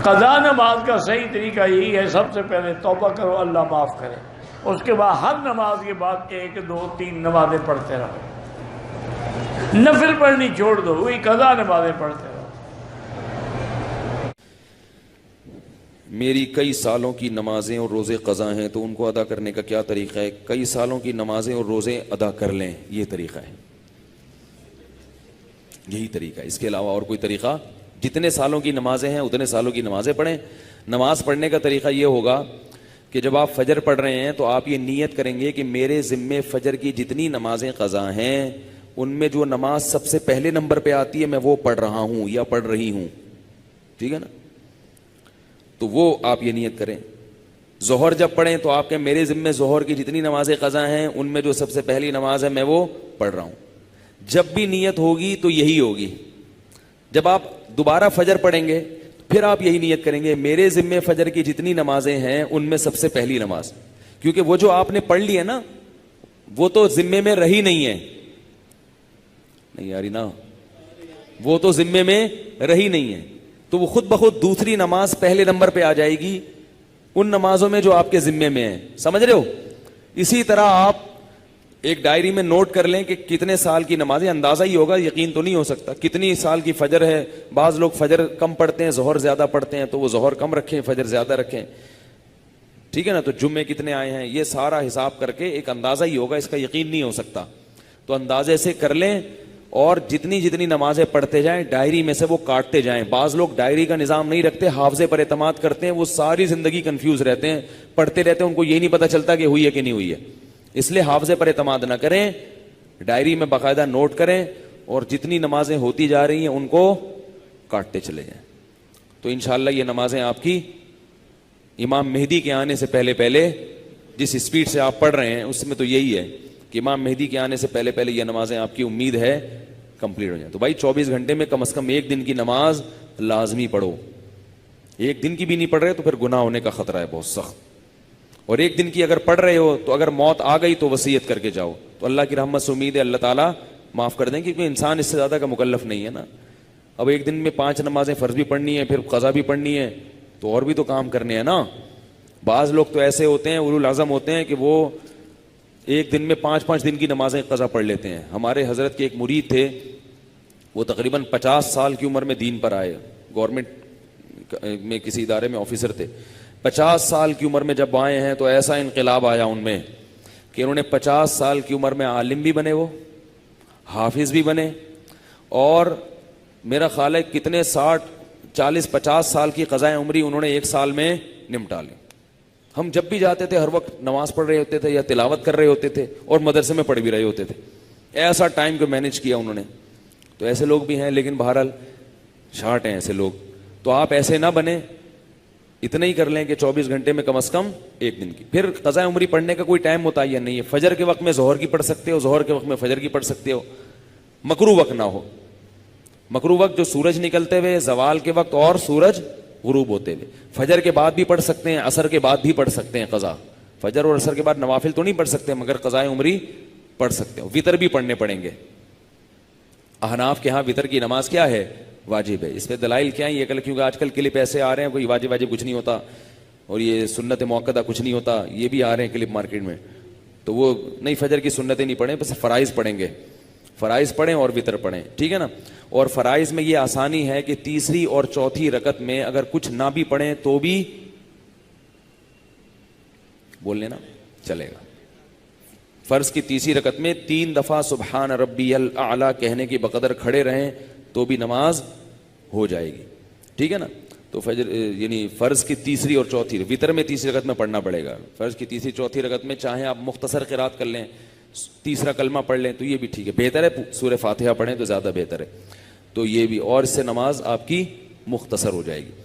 قضا نماز کا صحیح طریقہ یہی ہے، سب سے پہلے توبہ کرو، اللہ معاف کرے، اس کے بعد ہر نماز کے بعد 1 2 3 نمازیں پڑھتے رہو، نفل پڑھنی چھوڑ دو، وہی قضا نمازیں پڑھتے رہو۔ میری کئی سالوں کی نمازیں اور روزے قضا ہیں، تو ان کو ادا کرنے کا کیا طریقہ ہے؟ کئی سالوں کی نمازیں اور روزے ادا کر لیں، یہ طریقہ ہے، یہی طریقہ ہے، اس کے علاوہ اور کوئی طریقہ؟ جتنے سالوں کی نمازیں ہیں اتنے سالوں کی نمازیں پڑھیں۔ نماز پڑھنے کا طریقہ یہ ہوگا کہ جب آپ فجر پڑھ رہے ہیں تو آپ یہ نیت کریں گے کہ میرے ذمے فجر کی جتنی نمازیں قضا ہیں ان میں جو نماز سب سے پہلے نمبر پہ آتی ہے میں وہ پڑھ رہا ہوں یا پڑھ رہی ہوں، ٹھیک ہے نا؟ تو وہ آپ یہ نیت کریں۔ ظہر جب پڑھیں تو آپ کے میرے ذمے ظہر کی جتنی نمازیں قضا ہیں ان میں جو سب سے پہلی نماز ہے میں وہ پڑھ رہا ہوں۔ جب بھی نیت ہوگی تو یہی ہوگی۔ جب آپ دوبارہ فجر پڑھیں گے پھر آپ یہی نیت کریں گے میرے ذمے فجر کی جتنی نمازیں ہیں ان میں سب سے پہلی نماز، کیونکہ وہ جو آپ نے پڑھ لی ہے نا وہ تو ذمے میں رہی نہیں ہے، نہیں یاری نا، وہ تو ذمے میں رہی نہیں ہے، تو وہ خود بخود دوسری نماز پہلے نمبر پہ آ جائے گی ان نمازوں میں جو آپ کے ذمے میں ہیں، سمجھ رہے ہو؟ اسی طرح آپ ایک ڈائری میں نوٹ کر لیں کہ کتنے سال کی نمازیں، اندازہ ہی ہوگا، یقین تو نہیں ہو سکتا، کتنی سال کی فجر ہے۔ بعض لوگ فجر کم پڑھتے ہیں ظہر زیادہ پڑھتے ہیں، تو وہ ظہر کم رکھیں فجر زیادہ رکھیں، ٹھیک ہے نا؟ تو جمعے کتنے آئے ہیں یہ سارا حساب کر کے ایک اندازہ ہی ہوگا، اس کا یقین نہیں ہو سکتا، تو اندازے سے کر لیں اور جتنی جتنی نمازیں پڑھتے جائیں ڈائری میں سے وہ کاٹتے جائیں۔ بعض لوگ ڈائری کا نظام نہیں رکھتے، حافظے پر اعتماد کرتے ہیں، وہ ساری زندگی کنفیوز رہتے ہیں، پڑھتے رہتے ہیں، ان کو یہ نہیں پتہ چلتا کہ ہوئی ہے کہ نہیں ہوئی ہے۔ اس لیے حافظے پر اعتماد نہ کریں، ڈائری میں باقاعدہ نوٹ کریں اور جتنی نمازیں ہوتی جا رہی ہیں ان کو کاٹتے چلے جائیں، تو انشاءاللہ یہ نمازیں آپ کی امام مہدی کے آنے سے پہلے پہلے، جس اسپیڈ سے آپ پڑھ رہے ہیں اس میں تو یہی ہے کہ امام مہدی کے آنے سے پہلے پہلے یہ نمازیں آپ کی امید ہے کمپلیٹ ہو جائیں۔ تو بھائی 24 گھنٹے میں کم از کم 1 دن کی نماز لازمی پڑھو، 1 دن کی بھی نہیں پڑھ رہے تو پھر گناہ ہونے کا خطرہ ہے بہت سخت، اور 1 دن کی اگر پڑھ رہے ہو تو اگر موت آ گئی تو وصیت کر کے جاؤ، تو اللہ کی رحمت سے امید ہے اللہ تعالیٰ معاف کر دیں، کیونکہ انسان اس سے زیادہ کا مکلف نہیں ہے نا۔ اب 1 دن میں 5 نمازیں فرض بھی پڑھنی ہے، پھر قضا بھی پڑھنی ہے، تو اور بھی تو کام کرنے ہیں نا۔ بعض لوگ تو ایسے ہوتے ہیں اولو العزم ہوتے ہیں کہ وہ 1 دن میں 5 دن کی نمازیں قضا پڑھ لیتے ہیں۔ ہمارے حضرت کے ایک مرید تھے، وہ تقریباً 50 سال کی عمر میں دین پر آئے، گورنمنٹ میں کسی ادارے میں آفیسر تھے۔ 50 سال کی عمر میں جب آئے ہیں تو ایسا انقلاب آیا ان میں کہ انہوں نے 50 سال کی عمر میں عالم بھی بنے، وہ حافظ بھی بنے، اور میرا خیال ہے کتنے 60 40 50 سال کی قضائے عمری انہوں نے 1 سال میں نمٹا لی۔ ہم جب بھی جاتے تھے ہر وقت نماز پڑھ رہے ہوتے تھے یا تلاوت کر رہے ہوتے تھے اور مدرسے میں پڑھ بھی رہے ہوتے تھے، ایسا ٹائم کو مینج کیا انہوں نے۔ تو ایسے لوگ بھی ہیں، لیکن بہرحال شارٹ ہیں ایسے لوگ، تو آپ ایسے نہ بنیں، اتنا ہی کر لیں کہ 24 گھنٹے میں کم از کم 1 دن کی۔ پھر قضاء عمری پڑھنے کا کوئی ٹائم متعین نہیں ہے، فجر کے وقت میں ظہر کی پڑھ سکتے ہو، ظہر کے وقت میں فجر کی پڑھ سکتے ہو، مکروہ وقت نہ ہو۔ مکروہ وقت جو سورج نکلتے ہوئے، زوال کے وقت اور سورج غروب ہوتے ہوئے، فجر کے بعد بھی پڑھ سکتے ہیں، عصر کے بعد بھی پڑھ سکتے ہیں قضا۔ فجر اور عصر کے بعد نوافل تو نہیں پڑھ سکتے مگر قضاء عمری پڑھ سکتے ہو۔ وطر بھی پڑھنے پڑیں گے، احناف کے ہاں وطر کی نماز کیا ہے؟ واجب ہے۔ اس پہ دلائل کیا ہے؟ یہ کیونکہ آج کل کلپ ایسے آ رہے ہیں کوئی واجب کچھ نہیں ہوتا اور یہ سنت موقدہ کچھ نہیں ہوتا، یہ بھی آ رہے ہیں کلپ مارکیٹ میں، تو وہ نہیں، فجر کی سنتیں نہیں پڑھیں، بس فرائض پڑھیں گے، فرائض پڑھیں اور وطر پڑھیں، ٹھیک ہے نا؟ اور فرائض میں یہ آسانی ہے کہ تیسری اور چوتھی رکعت میں اگر کچھ نہ بھی پڑھیں تو بھی بول لینا چلے گا۔ فرض کی تیسری رکعت میں 3 دفعہ سبحان ربی الاعلی کہنے کی بقدر کھڑے رہیں تو بھی نماز ہو جائے گی، ٹھیک ہے نا؟ تو فجر یعنی فرض کی تیسری اور چوتھی، وطر میں تیسری رکعت میں پڑھنا پڑے گا، فرض کی تیسری چوتھی رکعت میں چاہیں آپ مختصر قرات کر لیں، تیسرا کلمہ پڑھ لیں تو یہ بھی ٹھیک ہے، بہتر ہے سورہ فاتحہ پڑھیں تو زیادہ بہتر ہے، تو یہ بھی، اور اس سے نماز آپ کی مختصر ہو جائے گی۔